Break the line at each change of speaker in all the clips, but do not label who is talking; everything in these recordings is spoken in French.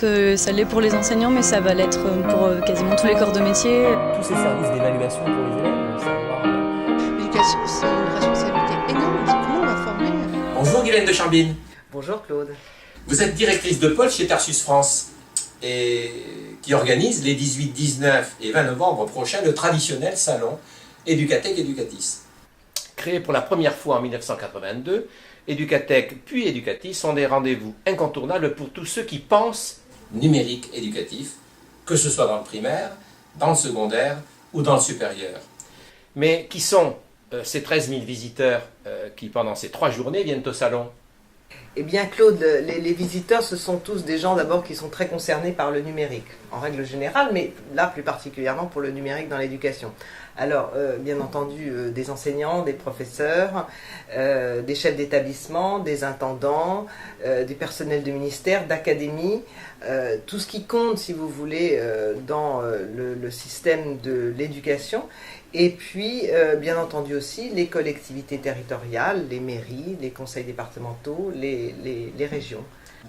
Que ça l'est pour les enseignants, mais ça va l'être pour quasiment tous les corps de métier.
Tous ces services d'évaluation pour les élèves, savoir...
L'éducation, c'est une responsabilité énorme. Comment on va former?
Bonjour Guylaine de Chambine.
Bonjour Claude.
Vous êtes directrice de pôle chez Tarsus France et qui organise les 18, 19 et 20 novembre prochains le traditionnel salon Educatech Educatis. Créé pour la première fois en 1982, Educatech puis Educatis sont des rendez-vous incontournables pour tous ceux qui pensent numérique éducatif, que ce soit dans le primaire, dans le secondaire ou dans le supérieur. Mais qui sont ces 13 000 visiteurs qui, pendant ces 3 journées, viennent au salon?
Eh bien Claude, les visiteurs, ce sont tous des gens d'abord qui sont très concernés par le numérique, en règle générale, mais là plus particulièrement pour le numérique dans l'éducation. Alors, bien entendu, des enseignants, des professeurs, des chefs d'établissement, des intendants, des personnels de ministère, d'académie, tout ce qui compte, si vous voulez, dans le système de l'éducation. Et puis, bien entendu aussi, les collectivités territoriales, les mairies, les conseils départementaux, les régions.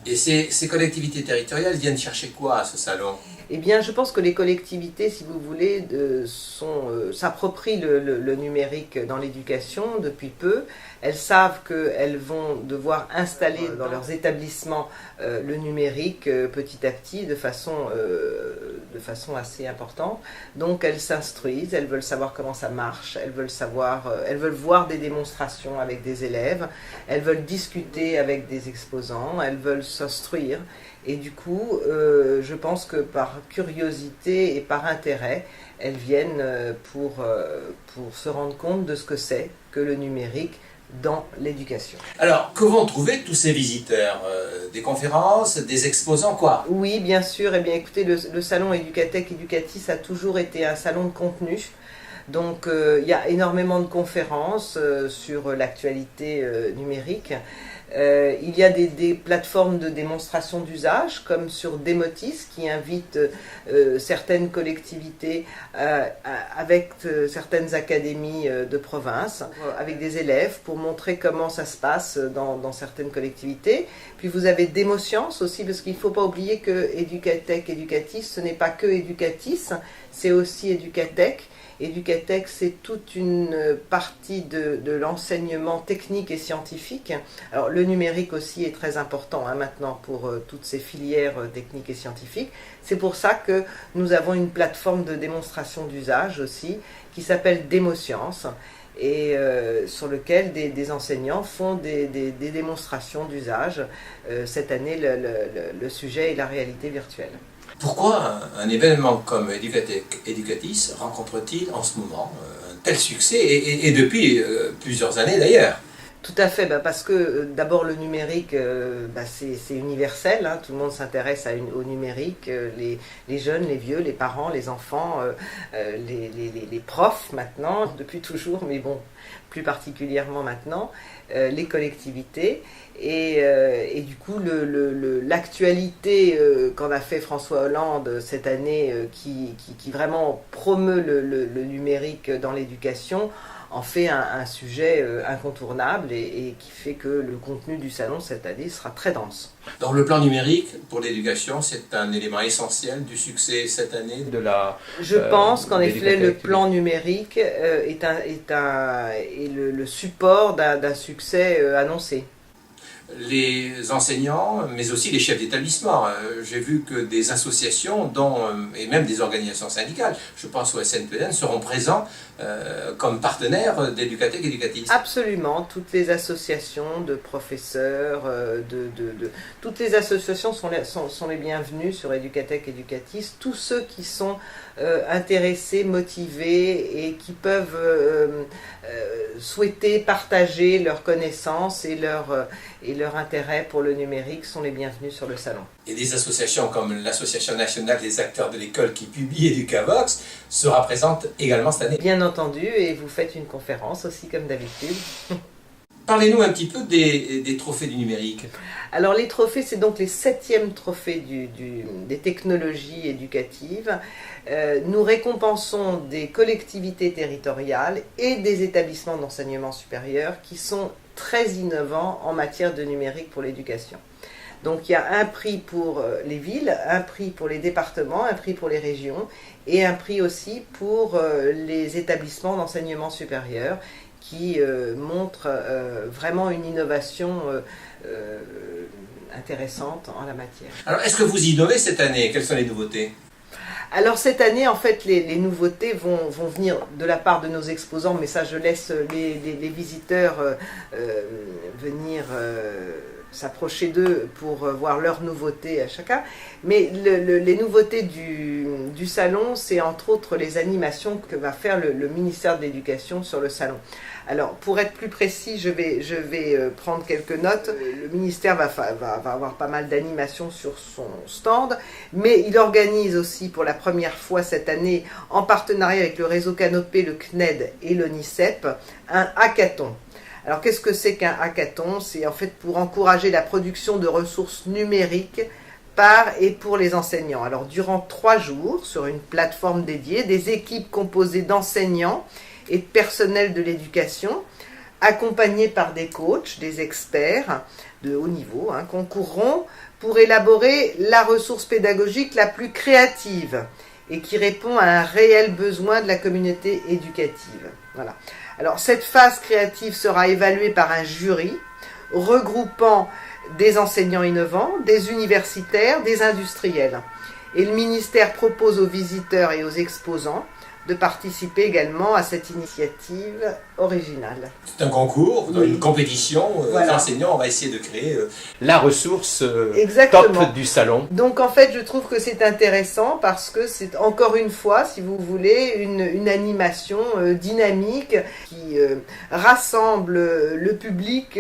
Et ces collectivités territoriales viennent chercher quoi à ce salon?
Eh bien, je pense que les collectivités, si vous voulez, s'approprient le numérique dans l'éducation depuis peu. Elles savent qu'elles vont devoir installer dans leurs établissements le numérique petit à petit de façon assez importante. Donc elles s'instruisent, elles veulent savoir comment ça marche, elles veulent voir des démonstrations avec des élèves, elles veulent discuter avec des exposants, elles veulent s'instruire. Et du coup, je pense que par curiosité et par intérêt, elles viennent pour se rendre compte de ce que c'est que le numérique dans l'éducation.
Alors, que vont trouver tous ces visiteurs? Des conférences, des exposants, quoi?
Oui, bien sûr. Eh bien, écoutez, le salon Educatech Educatis a toujours été un salon de contenu. Donc, il y a énormément de conférences sur l'actualité numérique. Il y a des plateformes de démonstration d'usage, comme sur Demotis, qui invite certaines collectivités avec certaines académies de province, avec des élèves, pour montrer comment ça se passe dans certaines collectivités. Puis vous avez Demosciences aussi, parce qu'il ne faut pas oublier que Educatech Educatis, ce n'est pas que Educatis, c'est aussi Educatech. Educatech, c'est toute une partie de l'enseignement technique et scientifique. Alors, le numérique aussi est très important maintenant pour toutes ces filières techniques et scientifiques. C'est pour ça que nous avons une plateforme de démonstration d'usage aussi qui s'appelle Demosciences et sur lequel des enseignants font des démonstrations d'usage. Cette année, le sujet est la réalité virtuelle.
Pourquoi un événement comme Educatech Educatis rencontre-t-il en ce moment un tel succès et depuis plusieurs années d'ailleurs?
Tout à fait, parce que d'abord le numérique, c'est universel, hein, tout le monde s'intéresse au numérique, les jeunes, les vieux, les parents, les enfants, les profs maintenant, depuis toujours, mais bon, plus particulièrement maintenant, les collectivités. Et du coup, l'actualité qu'en a fait François Hollande cette année, qui vraiment promeut le numérique dans l'éducation, en fait un sujet incontournable et qui fait que le contenu du salon cette année sera très dense.
Donc le plan numérique pour l'éducation, c'est un élément essentiel du succès cette année de la...
Je pense qu'en effet le plan numérique est le support d'un succès annoncé.
Les enseignants, mais aussi les chefs d'établissement. J'ai vu que des associations, et même des organisations syndicales, je pense au SNPN, seront présents comme partenaires d'Educatech Educatis.
Absolument, toutes les associations de professeurs, toutes les associations sont les bienvenues sur Educatech Educatis. Tous ceux qui sont intéressés, motivés et qui peuvent souhaiter partager leurs connaissances et leur intérêt pour le numérique sont les bienvenus sur le salon.
Et des associations comme l'Association nationale des acteurs de l'école qui publie Educavox sera présente également cette année.
Bien entendu, et vous faites une conférence aussi comme d'habitude.
Parlez-nous un petit peu des trophées du numérique.
Alors les trophées, c'est donc les 7e trophées des technologies éducatives. Nous récompensons des collectivités territoriales et des établissements d'enseignement supérieur qui sont très innovants en matière de numérique pour l'éducation. Donc il y a un prix pour les villes, un prix pour les départements, un prix pour les régions et un prix aussi pour les établissements d'enseignement supérieur qui montrent vraiment une innovation intéressante en la matière.
Alors, est-ce que vous innovez cette année? Quelles sont les nouveautés?
Alors cette année, en fait, les nouveautés vont venir de la part de nos exposants, mais ça, je laisse les visiteurs venir s'approcher d'eux pour voir leurs nouveautés à chacun. Mais les nouveautés du salon, c'est entre autres les animations que va faire le ministère de l'Éducation sur le salon. Alors, pour être plus précis, je vais prendre quelques notes. Le ministère va avoir pas mal d'animations sur son stand, mais il organise aussi pour la première fois cette année, en partenariat avec le réseau Canopé, le CNED et l'ONICEP, un hackathon. Alors, qu'est-ce que c'est qu'un hackathon? C'est en fait pour encourager la production de ressources numériques par et pour les enseignants. Alors, durant 3 jours, sur une plateforme dédiée, des équipes composées d'enseignants et de personnel de l'éducation, accompagnés par des coachs, des experts de haut niveau, concourront pour élaborer la ressource pédagogique la plus créative et qui répond à un réel besoin de la communauté éducative. Voilà. Alors, cette phase créative sera évaluée par un jury regroupant des enseignants innovants, des universitaires, des industriels. Et le ministère propose aux visiteurs et aux exposants de participer également à cette initiative originale.
C'est un concours, une compétition.
Voilà.
Les enseignants, on va essayer de créer la ressource
Exactement.
top du salon.
Donc en fait, je trouve que c'est intéressant parce que c'est encore une fois, si vous voulez, une animation dynamique qui rassemble le public,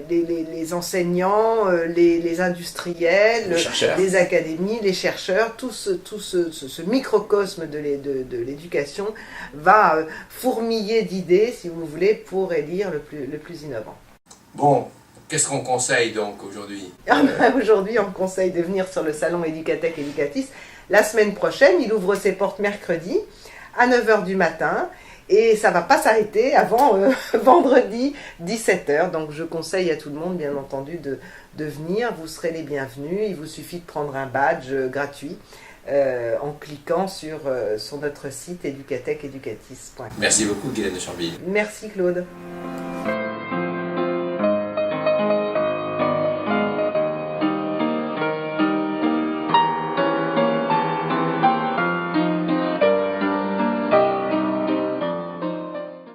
les enseignants, les industriels, les académies, les chercheurs, tout ce microcosme de l'éducation va fourmiller d'idées, si vous voulez, pour élire le plus innovant.
Bon, qu'est-ce qu'on conseille donc aujourd'hui?
Aujourd'hui, on conseille de venir sur le salon Educatech Educatis. La semaine prochaine, il ouvre ses portes mercredi à 9h du matin et ça ne va pas s'arrêter avant vendredi 17h. Donc je conseille à tout le monde, bien entendu, de venir. Vous serez les bienvenus. Il vous suffit de prendre un badge gratuit en cliquant sur notre site educatech-educatis.com.
Merci beaucoup, Guylaine de Chambille.
Merci Claude.